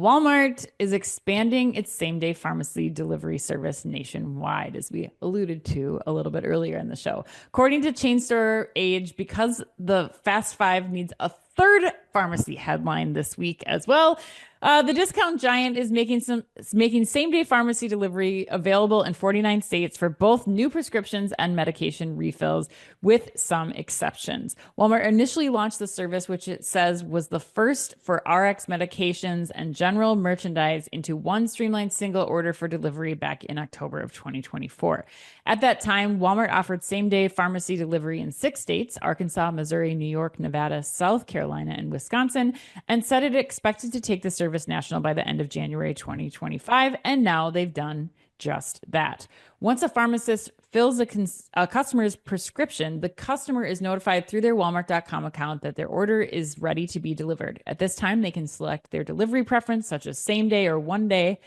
Walmart is expanding its same-day pharmacy delivery service nationwide, as we alluded to a little bit earlier in the show. According to Chain Store Age, because the Fast Five needs a third pharmacy headline this week as well. The discount giant is making same-day pharmacy delivery available in 49 states for both new prescriptions and medication refills, with some exceptions. Walmart initially launched the service, which it says was the first for RX medications and general merchandise into one streamlined single order for delivery back in October of 2024. At that time, Walmart offered same-day pharmacy delivery in 6 states: Arkansas, Missouri, New York, Nevada, South Carolina, and Wisconsin, and said it expected to take the service national by the end of January 2025, and now they've done just that. Once a pharmacist fills a customer's prescription, the customer is notified through their Walmart.com account that their order is ready to be delivered. At this time, they can select their delivery preference, such as same day or one day,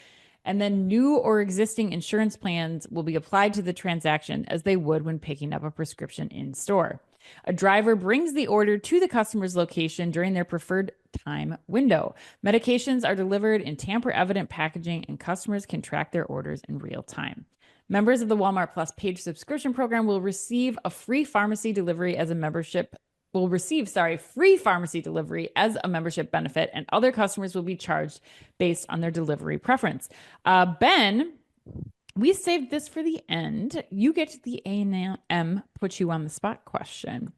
and then new or existing insurance plans will be applied to the transaction as they would when picking up a prescription in store. A driver brings the order to the customer's location during their preferred time window. Medications are delivered in tamper-evident packaging, and customers can track their orders in real time. Members of the Walmart Plus paid subscription program will receive free pharmacy delivery as a membership benefit, and other customers will be charged based on their delivery preference. Ben, we saved this for the end. You get the A&M put you on the spot question.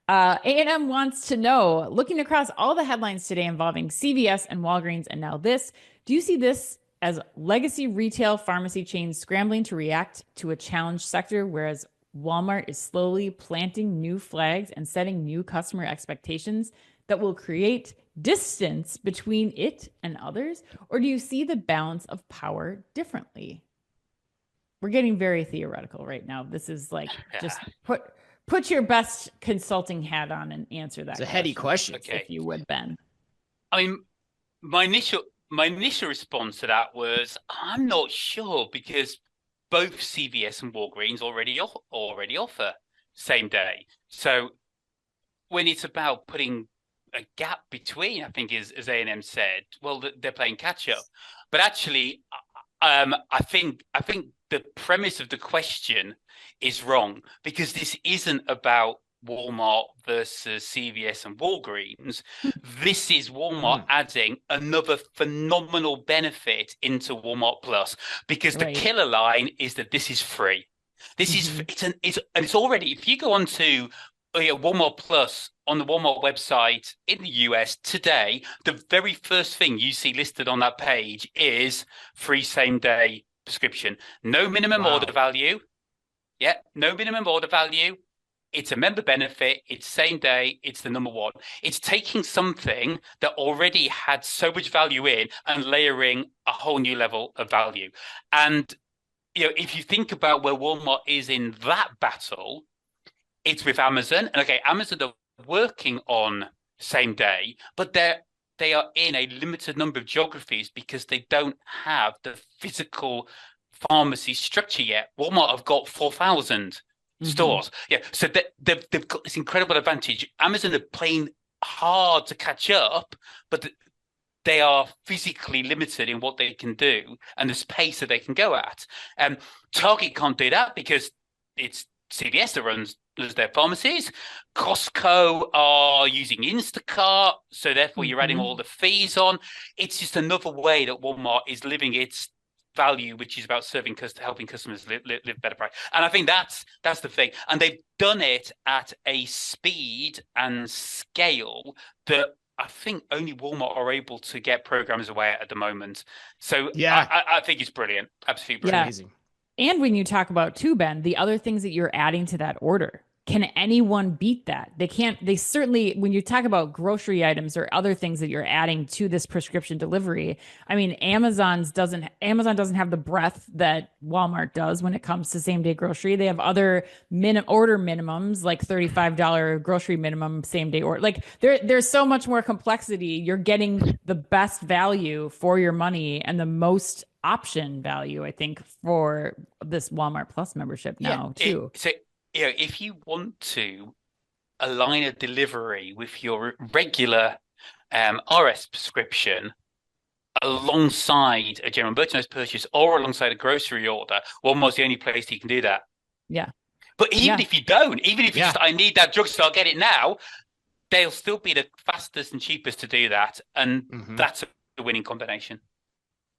A&M wants to know, looking across all the headlines today involving CVS and Walgreens and now this, do you see this as legacy retail pharmacy chains scrambling to react to a challenged sector, whereas Walmart is slowly planting new flags and setting new customer expectations that will create distance between it and others? Or do you see the balance of power differently? We're getting very theoretical right now. This is like, just put your best consulting hat on and answer that. It's a heady question, okay, if you would, Ben. I mean, my initial response to that was, I'm not sure, because both CVS and Walgreens already offer same day. So when it's about putting a gap between, I think, as A&M said, well, they're playing catch up. But actually, I think the premise of the question is wrong, because this isn't about Walmart versus CVS and Walgreens. This is Walmart adding another phenomenal benefit into Walmart Plus, because the killer line is that this is free. This is it's already, if you go on to Walmart Plus on the Walmart website in the US today, the very first thing you see listed on that page is free same day prescription. No minimum order value. Yeah, no minimum order value. It's a member benefit. It's same day. It's the number one. It's taking something that already had so much value in and layering a whole new level of value. And if you think about where Walmart is in that battle, it's with Amazon. And okay, Amazon are working on same day, but they are in a limited number of geographies because they don't have the physical pharmacy structure yet. Walmart have got 4,000 stores. Yeah, so they've got this incredible advantage. Amazon are playing hard to catch up, but they are physically limited in what they can do and the space that they can go at. Target can't do that because it's CVS that runs their pharmacies. Costco are using Instacart, so therefore you're adding all the fees on. It's just another way that Walmart is living its value, which is about helping customers live better price. And I think that's the thing. And they've done it at a speed and scale that I think only Walmart are able to get programs away at the moment. So I think it's brilliant. Absolutely brilliant. Amazing. And when you talk about too, Ben, the other things that you're adding to that order, can anyone beat that? They can't. They certainly, when you talk about grocery items or other things that you're adding to this prescription delivery, I mean, Amazon doesn't have the breadth that Walmart does when it comes to same day grocery. They have other order minimums, like $35 grocery minimum same day order. Like there's so much more complexity. You're getting the best value for your money and the most option value, I think, for this Walmart Plus membership now too. If you want to align a delivery with your regular RS prescription, alongside a general merchandise purchase or alongside a grocery order, Walmart's the only place you can do that. Yeah. But even Yeah. if you don't, even if you Yeah. just, I need that drugstore, I'll get it now, they'll still be the fastest and cheapest to do that. And Hmm. that's a winning combination.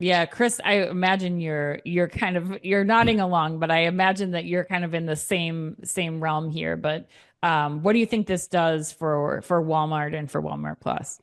Yeah, Chris, I imagine you're kind of you're nodding along, but I imagine that you're kind of in the same realm here. But what do you think this does for Walmart and for Walmart Plus?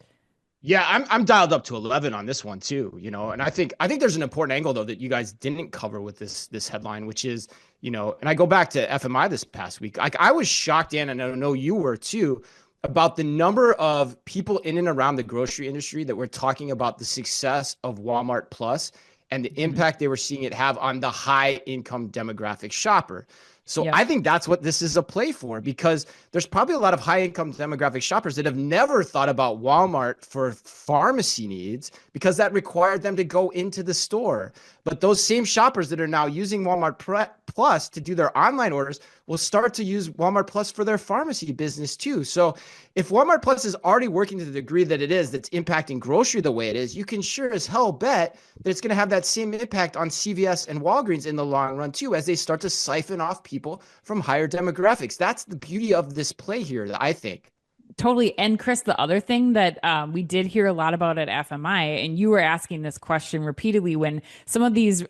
Yeah, I'm dialed up to 11 on this one too, and I think there's an important angle though that you guys didn't cover with this headline, which is, and I go back to FMI this past week. Like I was shocked, and I know you were too, about the number of people in and around the grocery industry that were talking about the success of Walmart Plus and the Mhm. impact they were seeing it have on the high income demographic shopper. So Yep. I think that's what this is a play for, because there's probably a lot of high income demographic shoppers that have never thought about Walmart for pharmacy needs because that required them to go into the store. But those same shoppers that are now using Walmart Plus to do their online orders will start to use Walmart Plus for their pharmacy business too. So if Walmart Plus is already working to the degree that it is, that's impacting grocery the way it is, you can sure as hell bet that it's going to have that same impact on CVS and Walgreens in the long run too, as they start to siphon off people from higher demographics. That's the beauty of this play here, I think. Totally. And Chris, the other thing that we did hear a lot about at FMI, and you were asking this question repeatedly when some of these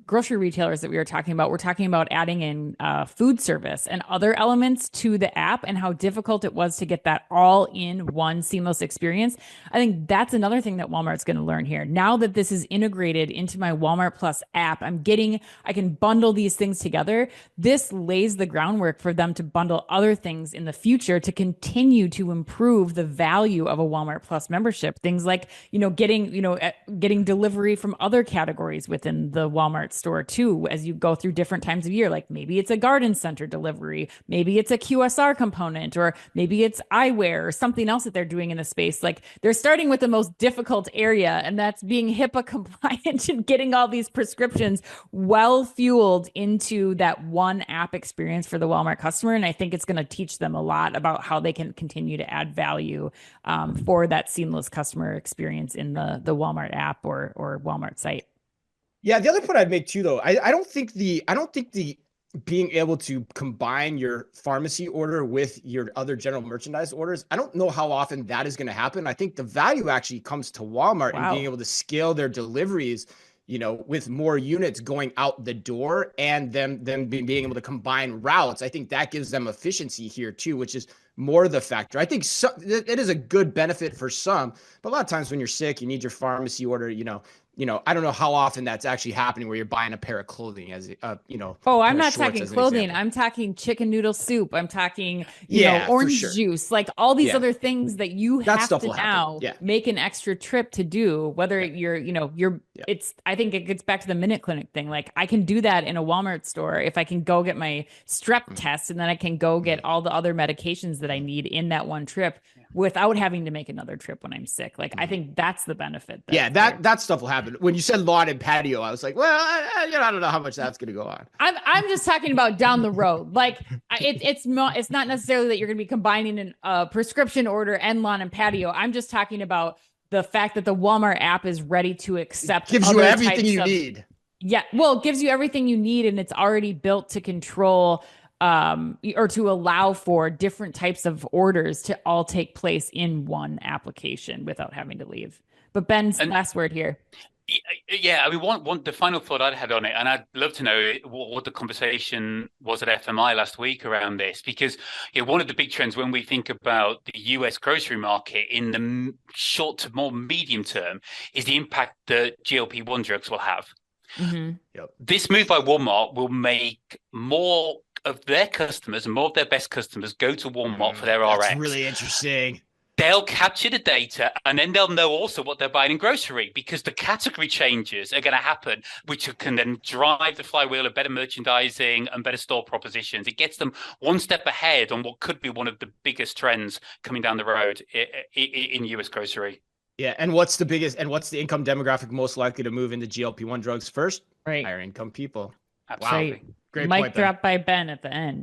grocery retailers that we were talking about adding in food service and other elements to the app and how difficult it was to get that all in one seamless experience. I think that's another thing that Walmart's going to learn here. Now that this is integrated into my Walmart Plus app, I can bundle these things together. This lays the groundwork for them to bundle other things in the future to continue to improve the value of a Walmart Plus membership. Things like, getting delivery from other categories within the Walmart store too, as you go through different times of year. Like maybe it's a garden center delivery, maybe it's a QSR component, or maybe it's eyewear or something else that they're doing in the space. Like they're starting with the most difficult area, and that's being HIPAA compliant and getting all these prescriptions well fueled into that one app experience for the Walmart customer. And I think it's going to teach them a lot about how they can continue to add value for that seamless customer experience in the Walmart app or Walmart site. Yeah, the other point I'd make too, though, I don't think the being able to combine your pharmacy order with your other general merchandise orders, I don't know how often that is going to happen. I think the value actually comes to Walmart in being Wow. able to scale their deliveries, with more units going out the door and them being able to combine routes. I think that gives them efficiency here too, which is more the factor. I think it is a good benefit for some, but a lot of times when you're sick, you need your pharmacy order, I don't know how often that's actually happening where you're buying a pair of clothing as Oh, pair I'm of not shorts talking as an clothing. example. I'm talking chicken noodle soup. I'm talking, Yeah, for orange sure. juice, like all these Yeah, other things that you that have stuff to will happen. now Yeah, make an extra trip to do, whether yeah, yeah. I think it gets back to the minute clinic thing. Like I can do that in a Walmart store if I can go get my strep Mhm, test and then I can go get mhm, all the other medications that I mhm, need in that one trip without having to make another trip when I'm sick. Like I mhm. think that's the benefit Yeah, that's there. that stuff will happen. When you said lawn and patio, I was like, well, I don't know how much that's going to go on. I'm just talking about down the road. Like it's not necessarily that you're going to be combining a prescription order and lawn and patio. I'm just talking about the fact that the Walmart app is ready to It accept gives you other everything types you of need. yeah, well, it gives you everything you need and it's already built to control or to allow for different types of orders to all take place in one application without having to leave. But Ben's And last word here. yeah, I mean, the final thought I'd had on it, and I'd love to know what the conversation was at FMI last week around this, because one of the big trends when we think about the US grocery market in the short to more medium term is the impact that GLP-1 drugs will have. Hmm. Yep. This move by Walmart will make more of their customers and more of their best customers go to Walmart for their That's RX. really interesting. They'll capture the data and then they'll know also what they're buying in grocery because the category changes are going to happen, which can then drive the flywheel of better merchandising and better store propositions. It gets them one step ahead on what could be one of the biggest trends coming down the road in US grocery. Yeah, and what's the income demographic most likely to move into GLP-1 drugs first? Right. Higher income people. Wow. Right. Absolutely. Great Mic point, Ben. drop by Ben at the end.